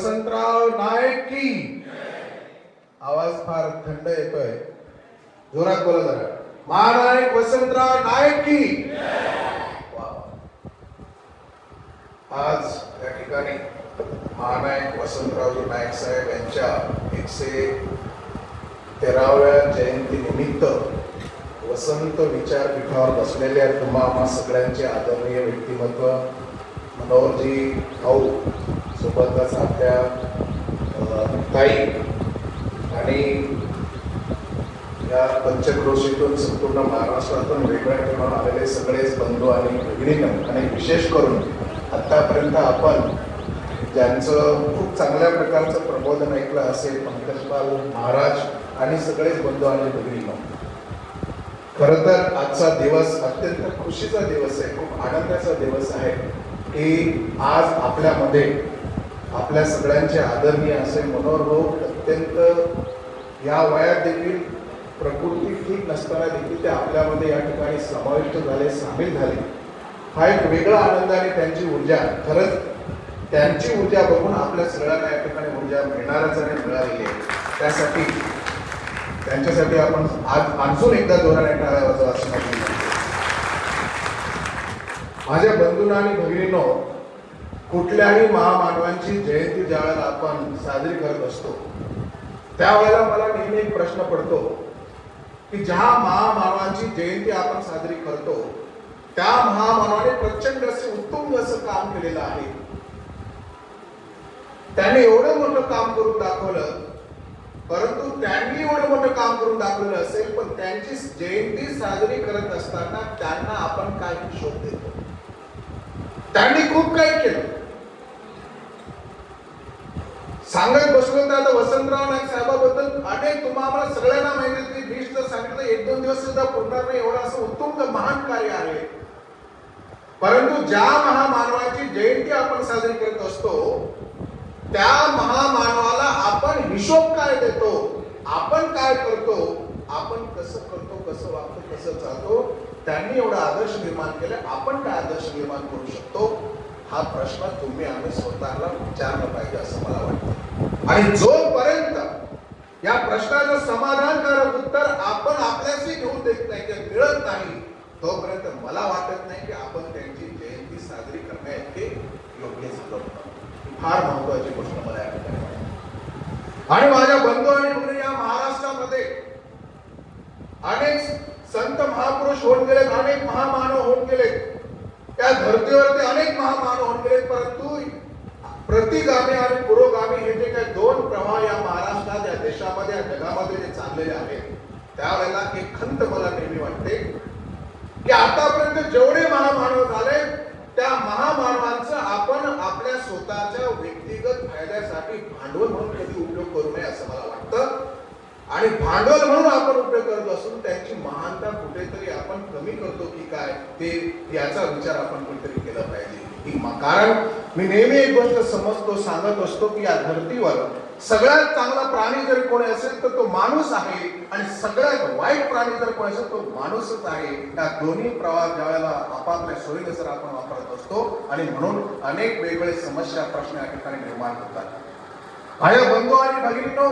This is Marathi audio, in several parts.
वसंतराव नाईक की आवाज फार थंड येतोय, जोरात बोला जरा. महानायक वसंतराव नाईक की. आज या ठिकाणी महानायक वसंतरावजी नाईक साहेब यांच्या 113व्या जयंती निमित्त वसंत विचारपीठावर बसलेले तुम्हा सगळ्यांचे आदरणीय व्यक्तिमत्व मनोहरजी भाऊ, सोबतच आपल्या ताई आणि या पंचक्रोशीतून संपूर्ण महाराष्ट्रातून वेगवेगळ्या ठिकाणून आलेले सगळेच बंधू आणि भगिनींनो, आणि विशेष करून आतापर्यंत आपण ज्यांचं खूप चांगल्या प्रकारचं प्रबोधन ऐकलं असेल, पंकजपाल महाराज आणि सगळेच बंधू आणि भगिनींनो, खरं तर आजचा दिवस अत्यंत खुशीचा दिवस आहे, खूप आनंदाचा दिवस आहे की आज आपल्यामध्ये आपल्या सगळ्यांचे आदरणीय असे मनोहर भाऊ अत्यंत या वयात देखील प्रकृती ठीक नसताना देखील ते आपल्यामध्ये या ठिकाणी समाविष्ट झाले, सामील झाले. हा एक वेगळा आनंद आणि त्यांची ऊर्जा, खरंच त्यांची ऊर्जा बघून आपल्या सगळ्यांना या ठिकाणी ऊर्जा मिळणारच आणि मिळालेली आहे. त्यासाठी त्यांच्यासाठी आपण आज आणखून एकदा जोराने टाळ्या वाजवा असं माझ्या बंधूंना आणि भगिनींनो, कुठल्याही महामानवांची जयंती ज्यावेळेला आपण साजरी करत असतो त्यावेळेला मला नेहमी एक प्रश्न पडतो की ज्या महामानवांची जयंती आपण साजरी करतो त्या महामानवाने प्रचंड असे उत्तुंग असं काम केलेलं आहे. त्याने एवढं मोठं काम करून दाखवलं, परंतु त्यांनी एवढं मोठं काम करून दाखवलं असेल, पण त्यांची जयंती साजरी करत असताना त्यांना आपण काय हिशोब देतो? त्यांनी खूप काही केलं. सांगत बसलो तर आता वसंतराव नाईक साहेबाबद्दल अनेक तुम्हाला सगळ्यांना माहिती आहे की भीष्ट सांगितलं 1-2 दिवस सुद्धा पुरणार नाही, एवढं असं उत्तुंग महान कार्य आहे. परंतु ज्या महामानवाची जयंती आपण साजरी करत असतो त्या महामानवाला आपण हिशोब काय देतो, आपण काय करतो, आपण कसं करतो, कसं वागतो, कसं चालतो. त्यांनी एवढा आदर्श निर्माण केला, आपण काय आदर्श निर्माण करू शकतो हा प्रश्न तुम्ही आम्ही स्वतःला विचारलं पाहिजे असं मला वाटतं. आणि जोपर्यंत या प्रश्नाचं समाधानकारक उत्तर आपण आपल्याशी घेऊन देत नाही किंवा मिळत नाही तोपर्यंत मला वाटत नाही की आपण त्यांची जयंती साजरी करण्याइतके योग्य झालो. फार महत्वाची गोष्ट मला या ठिकाणी वाटते. आणि माझ्या बंधू आणि भगिनी, या महाराष्ट्रामध्ये अनेक संत महापुरुष होऊन गेलेत, अनेक महामानव होऊन गेलेत, त्या धर्तीवरती अनेक महामानव होऊन गेलेत, परंतु प्रतिगामी आणि पुरोगामी हे जे काही दोन प्रवाह या महाराष्ट्रात, या देशामध्ये, या जगामध्ये जे चाललेले आहेत त्यावेळेला एक खंत मला नेहमी वाटते की आतापर्यंत जेवढे महामानव झाले त्या महामानवांचा आपण आपल्या स्वतःच्या व्यक्तिगत फायद्यासाठी भांडवल म्हणून कधी उपयोग करू नये असं मला वाटतं. आणि भांडवल म्हणून आपण उपयोग करत असून त्यांची महानता कुठेतरी आपण कमी करतो की काय, ते याचा विचार आपण कुठेतरी केला पाहिजे. कारण मी नेहमी एक गोष्ट समजतो, सांगत असतो की या धर्तीवर सगळ्यात चांगला प्राणी जर कोणी असेल तर तो माणूस आहे, आणि सगळ्यात वाईट प्राणी जर कोणी असेल तो माणूसच आहे. या दोन्ही प्रवाह ज्यावेळेला आपापल्या सोयीने जर आपण वापरत असतो आणि म्हणून अनेक वेगवेगळे समस्या, प्रश्न या ठिकाणी निर्माण होतात. माझ्या बंधू आणि भगिनींनो,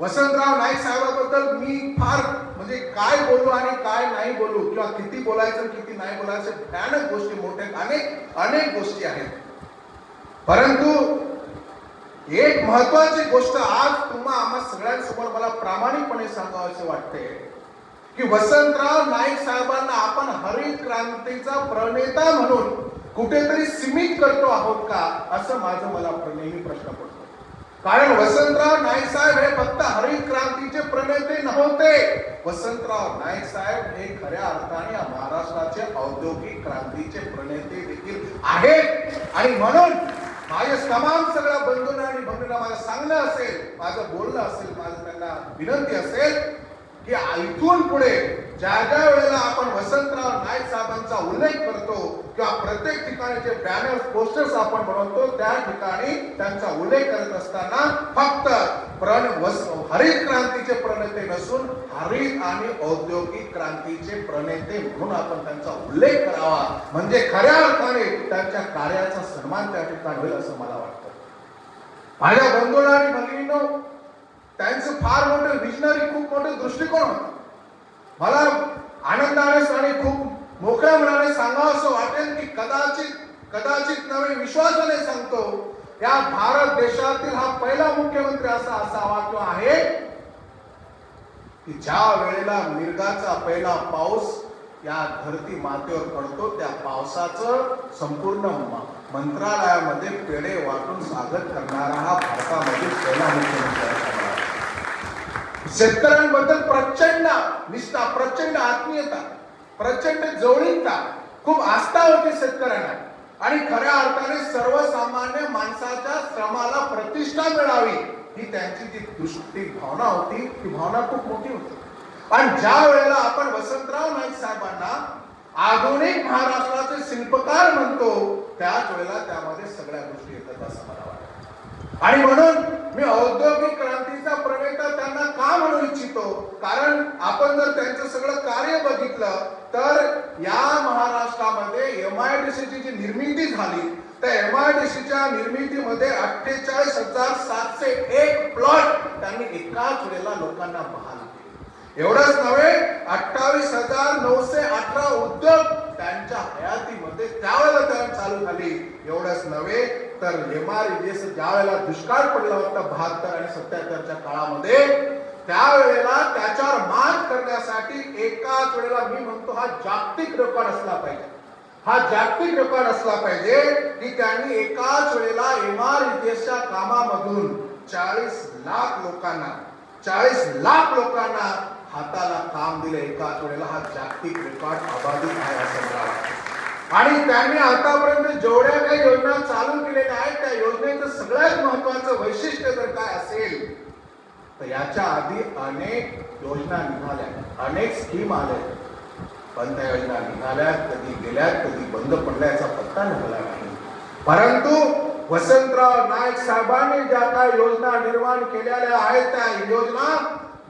वसंतराव नाईक साहेबांबद्दल मी फार म्हणजे काय बोलू आणि काय नाही बोलू किंवा किती बोलायचं किती नाही बोलायचं, भयानक गोष्टी, मोठ्या अनेक गोष्टी आहेत. परंतु एक महत्वाची गोष्ट आज आम्हा सगळ्यांसमोर मला प्रामाणिकपणे सांगावंसे वाटते की वसंतराव नाईक साहेबांना आपण हरित क्रांतीचा प्रणेता म्हणून कुठेतरी सीमित करतो आहोत का, असं माझं मला नेहमी प्रश्न पडतो. कारण वसंतराव नाईक साहेब हे फक्त हरित क्रांतीचे प्रणेते नव्हते. वसंतराव नाईक साहेब हे खऱ्या अर्थाने महाराष्ट्राचे औद्योगिक क्रांतीचे प्रणेते देखील आहेत. आणि म्हणून माझ्या तमाम सगळ्या बंधूंना आणि भगिनींना माझं सांगणं असेल, माझं बोलणं असेल, माझं त्यांना विनंती असेल की इथून पुढे ज्या ज्या वेळेला आपण वसंतराव नाईक साहेबांचा उल्लेख करतो किंवा प्रत्येक ठिकाणी जे बॅनर पोस्टर्स आपण बनवतो त्या ठिकाणी त्यांचा उल्लेख करत असताना फक्त हरित क्रांतीचे प्रणेते नसून हरित आणि औद्योगिक क्रांतीचे प्रणेते म्हणून आपण त्यांचा उल्लेख करावा, म्हणजे खऱ्या अर्थाने त्यांच्या कार्याचा सन्मान त्या ठिकाणी होईल असं मला वाटतं. माझ्या बंधूंनो आणि भगिनींनो, त्यांचं फार मोठं विजनरी, खूप मोठं दृष्टिकोन होतं. मला आनंदाने आणि खूप मोकळ्या मनाने सांगावं असं वाटेल की कदाचित नवे विश्वासाने सांगतो, या भारत देशातील हा पहिला मुख्यमंत्री असा असावा किंवा आहे की ज्या वेळेला मिरगाचा पहिला पाऊस या धरती मातेवर पडतो, त्या पावसाचं संपूर्ण मंत्रालयामध्ये पेढे वाटून स्वागत करणारा हा भारतामधील पहिला मुख्यमंत्री असावा. शेतकऱ्यांबद्दल प्रचंड निष्ठा, प्रचंड आत्मीयता, प्रचंड जवळीकता, खूप आस्था होती शेतकऱ्यांना. आणि खऱ्या अर्थाने सर्वसामान्य माणसाच्या श्रमाला प्रतिष्ठा मिळावी ही त्यांची जी दृष्टी भावना होती, ती भावना खूप मोठी होती. आणि ज्या वेळेला आपण वसंतराव नाईक साहेबांना आधुनिक महाराष्ट्राचे शिल्पकार म्हणतो, त्याच वेळेला त्यामध्ये सगळ्या गोष्टी येतात असं मला वाटतं. आणि म्हणून मी औद्योगिक क्रांतीचा प्रणेता त्यांना का म्हणू इच्छितो, कारण आपण जर त्यांचं सगळं कार्य बघितलं तर या महाराष्ट्रामध्ये MIDCची जी निर्मिती झाली, त्या MIDCच्या निर्मितीमध्ये 48,701 प्लॉट त्यांनी एकाच वेळेला लोकांना बहाल केले. एवढंच नव्हे, 28,918 उद्योग त्यांच्या हयातीमध्ये त्यावेळेला चालू झाली. एवढंच नव्हे तर MIDC ज्या वेळेला दुष्काळ पडला होता 72 आणि 77च्या काळामध्ये, त्यावेळेला त्याच्यावर मात करण्यासाठी एकाच वेळेला, मी म्हणतो हा जागतिक रेकॉर्ड असला पाहिजे, हा जागतिक रेकॉर्ड असला पाहिजे की त्यांनी एकाच वेळेला MIDCच्या कामामधून 40 लाख लोकांना हाताला काम दिले एकाच वेळेला. हा जागतिक रेकॉर्ड अबाधित आहे असं मला वाटतं. आणि त्यांनी आतापर्यंत जेवढ्या काही योजना चालू केलेल्या आहेत, त्या योजनेचं सगळ्यात महत्वाचं वैशिष्ट्य जर काय असेल तर याच्या आधी अनेक योजना निघाल्या, अनेक स्कीम आल्या, पण त्या योजना निघाल्यात, कधी गेल्यात, कधी बंद पडल्याचा पत्ता निघाला नाही. परंतु वसंतराव नाईक साहेबांनी ज्या काही योजना निर्माण केलेल्या आहेत, त्या योजना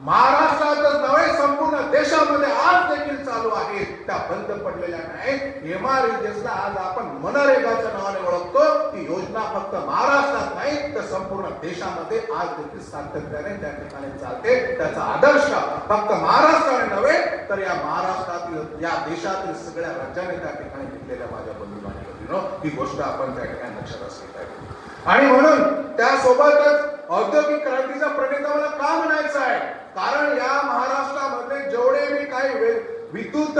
महाराष्ट्रातच नव्हे संपूर्ण देशामध्ये आज देखील चालू आहेत, त्या बंद पडलेल्या नाहीत. MIDCला आज आपण मनरेगाच्या नावाने ओळखतो. ती योजना फक्त महाराष्ट्रात नाही तर संपूर्ण देशामध्ये आज देखील सातत्याने त्या ठिकाणी चालते. त्याचा आदर्श फक्त महाराष्ट्राने नव्हे तर या महाराष्ट्रातील, या देशातील सगळ्या राज्याने त्या ठिकाणी घेतलेल्या माझ्या बंधू आणि भगिनींनो, ही गोष्ट आपण त्या ठिकाणी लक्षात असली पाहिजे. आणि म्हणून त्यासोबतच औद्योगिक क्रांतीचा प्रणेता मला का म्हणायचं आहे, कारण या महाराष्ट्रामध्ये जेवढे मी काही विद्युत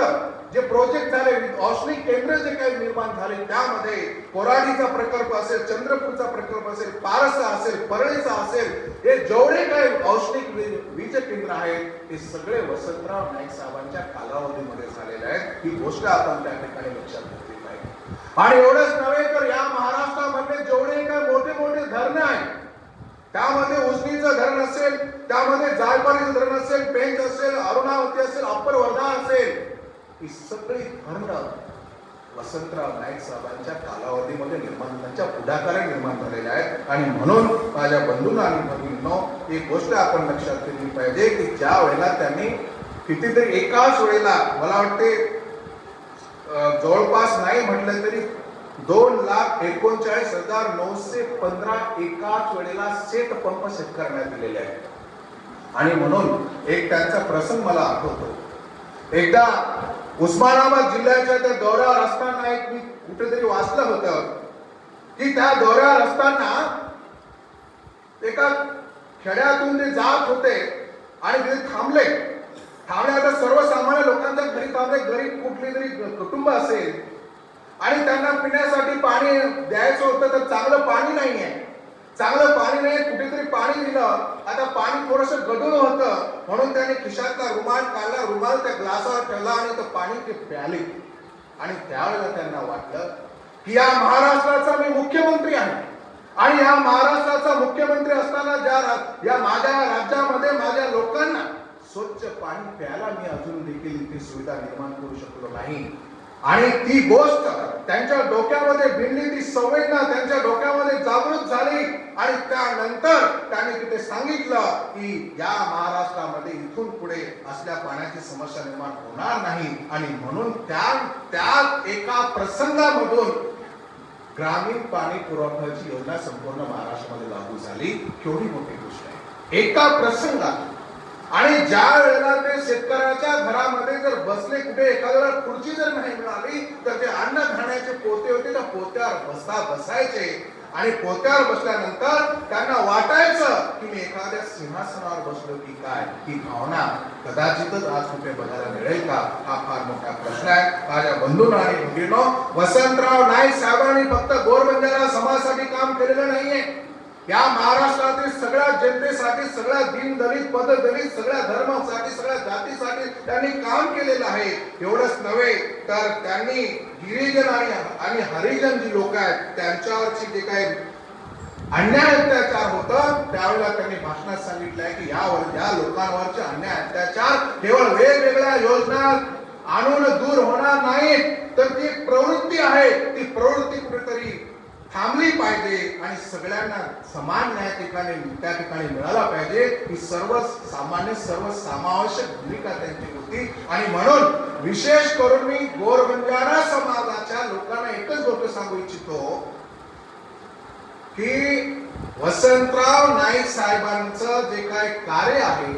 जे प्रोजेक्ट झाले, औष्णिक केंद्र जे काही निर्माण झाले, त्यामध्ये कोराडीचा प्रकल्प असेल, चंद्रपूरचा प्रकल्प असेल, पारसा असेल, परळीचा असेल, हे जेवढे काही औष्णिक वीज केंद्र आहेत, ते सगळे वसंतराव नाईक साहेबांच्या कालावधीमध्ये झालेले आहेत. ही गोष्ट आपण त्या ठिकाणी लक्षात घेतली पाहिजे. आणि एवढंच नव्हे तर या महाराष्ट्रामध्ये जेवढे काही मोठे मोठे धरण आहेत, त्यामध्ये उजनीचं धरण असेल, त्यामध्ये जायकवाडीचं धरण असेल, पेंच असेल, अरुणावती असेल, अप्पर वर्धा असेल, ही सगळी धरणं वसंतराव नाईक साहेबांच्या कालावधीमध्ये निर्माण, त्यांच्या पुढाकाराने निर्माण झालेल्या आहेत. आणि म्हणून माझ्या बंधूंना आणि भगिनींनो, एक गोष्ट आपण लक्षात घेतली पाहिजे की ज्या वेळेला त्यांनी कितीतरी एकाच वेळेला, मला वाटते जवळपास नाही म्हटलं तरी 2,39,915 एकाच वेळेला सेट पंप शेतकऱ्यांना दिलेले आहेत. आणि म्हणून एक त्यांचा प्रसंग मला आठवतो. एकदा उस्मानाबाद जिल्ह्याच्या त्या दौऱ्यावर असताना एक मी कुठेतरी वाचलं होतं की त्या दौऱ्यावर असताना एका खेड्यातून ते जात होते आणि ते थांबले. आता सर्वसामान्य लोकांच्या घरी थांबले, गरीब कुठली तरी कुटुंब असेल आणि त्यांना पिण्यासाठी पाणी द्यायचं होतं, तर चांगलं पाणी नाहीये, कुठेतरी पाणी दिलं. आता पाणी थोडंसं गढूळ होतं, म्हणून त्याने खिशातला रुमाल काढला, रुमाल त्या ग्लासावर ठेवला आणि ते पाणी ते प्याले. आणि त्यावेळेला त्यांना वाटलं की या महाराष्ट्राचा मी मुख्यमंत्री आहे आणि या महाराष्ट्राचा मुख्यमंत्री असताना या माझ्या राज्यामध्ये माझ्या लोकांना स्वच्छ पाणी प्यायला मी अजून देखील इथे सुविधा निर्माण करू शकलो नाही. आणि ती गोष्ट त्यांच्या डोक्यामध्ये भिनली, ती संवेदना त्यांच्या डोक्यामध्ये जागृत झाली. आणि त्यानंतर त्यांनी तिथे सांगितलं की या महाराष्ट्रामध्ये इथून पुढे असल्या पाण्याची समस्या निर्माण होणार नाही. आणि म्हणून त्या एका प्रसंगामधून ग्रामीण पाणी पुरवठ्याची योजना संपूर्ण महाराष्ट्रामध्ये लागू झाली. केवढी मोठी गोष्ट आहे. एका प्रसंगात आणि ज्या वेळेला ते शेतकऱ्याच्या घरामध्ये जर बसले, कुठे एखाद्याला खुर्ची जर नाही मिळाली तर ते अन्न खाण्याचे पोते होते, त्या पोत्यावर बसायचे आणि पोत्यावर बसल्यानंतर त्यांना वाटायचं की मी एखाद्या सिंहासनावर बसलो की काय. ही भावना कदाचितच आज कुठे बघायला मिळेल का, हा फार मोठा प्रश्न आहे. माझ्या बंधूंनो आणि भगिनींनो, वसंतराव नाईक साहेबांनी फक्त गोरबंजारा समाजासाठी काम केलेलं नाहीये. या महाराष्ट्रातील सगळ्या जनतेसाठी, सगळ्या दीन दलित, पद दलित, सगळ्या धर्मासाठी, सगळ्या जातीसाठी त्यांनी काम केलेलं आहे. एवढंच नव्हे तर त्यांनी गिरिजन आणि हरिजन जी लोक आहेत त्यांच्यावरची जे काही अन्याय अत्याचार होतं त्यावेळेला त्यांनी भाषणात सांगितलंय की या लोकांवरचे अन्याय अत्याचार केवळ वेगवेगळ्या योजना आणून दूर होणार नाहीत, तर ती प्रवृत्ती आहे, ती प्रवृत्ती कुठेतरी थांबली पाहिजे आणि सगळ्यांना समान न्याय त्या ठिकाणी मिळाला पाहिजे. ही सर्वसामान्य सर्वसमावेशक भूमिका त्यांची होती. आणि म्हणून विशेष करून मी गोरबंजारा समाजाच्या लोकांना एकच गोष्ट सांगू इच्छितो की वसंतराव नाईक साहेबांचं जे काय कार्य आहे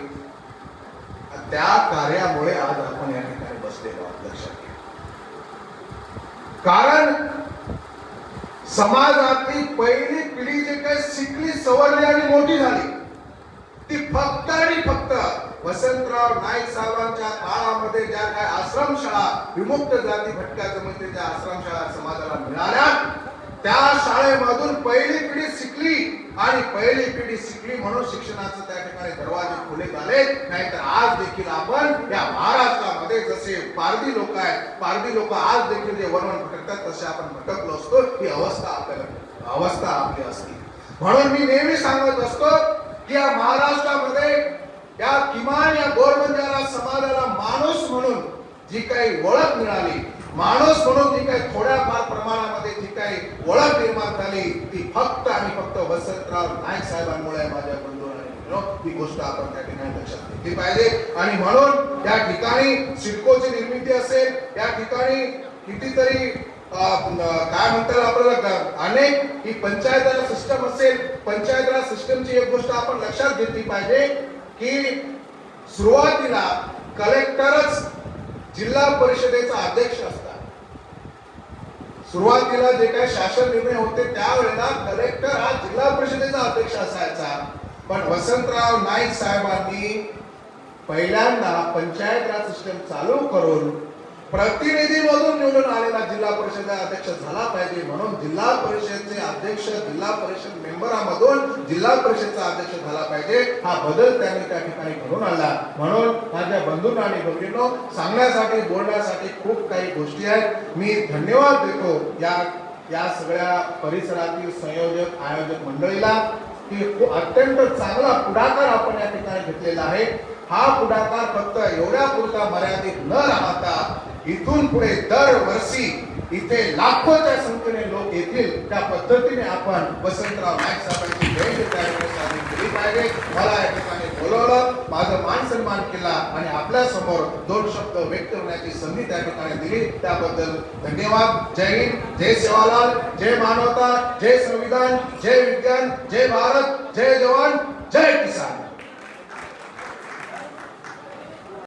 त्या कार्यामुळे आज आपण या ठिकाणी बसलेलो आहोत. लक्षात घ्या, कारण समाजातली पहिली पिढी जे काही शिकली, सवरली आणि मोठी झाली ती फक्त आणि फक्त वसंतराव नाईक साहेबांच्या काळामध्ये ज्या काय आश्रमशाळा, विमुक्त जाती भटक्या जमातीच्या आश्रमशाळा समाजाला मिळाल्या, त्या शाळेमधून पहिली पिढी शिकली आणि पहिली पिढी शिकली म्हणून शिक्षणाचं त्या ठिकाणी दरवाजे खुले झाले. नाहीतर आज देखील आपण या महाराष्ट्रामध्ये जसे पारधी लोक आहेत, पारधी लोक आज देखील जे वनवन भटकतात तसे आपण भटकलो असतो. ही अवस्था आपली असते. म्हणून मी नेहमी सांगत असतो की या महाराष्ट्रामध्ये या किमान या गोरबंजारा समाजाला माणूस म्हणून जी काही ओळख मिळाली, माणूस म्हणून जी काही थोड्याफार प्रमाणामध्ये जी काही ओळख निर्माण झाली ती फक्त आणि फक्त वसंतराव नाईक साहेबांमुळे. माझ्या बंधूंनो, ही गोष्ट आपण त्या ठिकाणी लक्षात घेतली पाहिजे. आणि म्हणून या ठिकाणी सिडकोची निर्मिती असेल, या ठिकाणी कितीतरी काय म्हणतात आपल्याला अनेक ही पंचायत राज सिस्टम असेल, पंचायत राज सिस्टमची एक गोष्ट आपण लक्षात घेतली पाहिजे की सुरुवातीला कलेक्टरच जिल्हा परिषदेचा अध्यक्ष असतात. सुरुवातीला जे काही शासन निर्णय होते त्यावेळेला कलेक्टर हा जिल्हा परिषदेचा अध्यक्ष असायचा. पण वसंतराव नाईक साहेबांनी पहिल्यांदा पंचायत राज सिस्टम चालू करून प्रतिनिधीमधून निवडून आलेला जिल्हा परिषद अध्यक्ष झाला पाहिजे म्हणून जिल्हा परिषदेचे अध्यक्ष, जिल्हा परिषद मेंबरामधून जिल्हा परिषदचा अध्यक्ष झाला पाहिजे, हा बदल त्यांनी त्या ठिकाणी घडून आणला. म्हणून माझ्या बंधूंना आणि भगिनींनो, सांगण्यासाठी बोलण्यासाठी खूप काही गोष्टी आहेत. मी धन्यवाद देतो या सगळ्या परिसरातील संयोजक आयोजक मंडळीला की अत्यंत चांगला पुढाकार आपण या ठिकाणी घेतलेला आहे. हा पुढाकार फक्त एवढ्या पुरता मर्यादित न राहता इथून पुढे दरवर्षी इथे लाखोच्या संख्येने लोक येतील, त्या पद्धतीने आपण वसंतराव नाईक साहेबांची जयंती साजरी केली पाहिजे. मला या ठिकाणी बोलवलं, माझं मान सन्मान केला आणि आपल्या समोर दोन शब्द व्यक्त होण्याची संधी त्या ठिकाणी दिली, त्याबद्दल धन्यवाद. जय हिंद, जय सेवालाल, जय मानवता, जय संविधान, जय विज्ञान, जय भारत, जय जवान, जय किसान.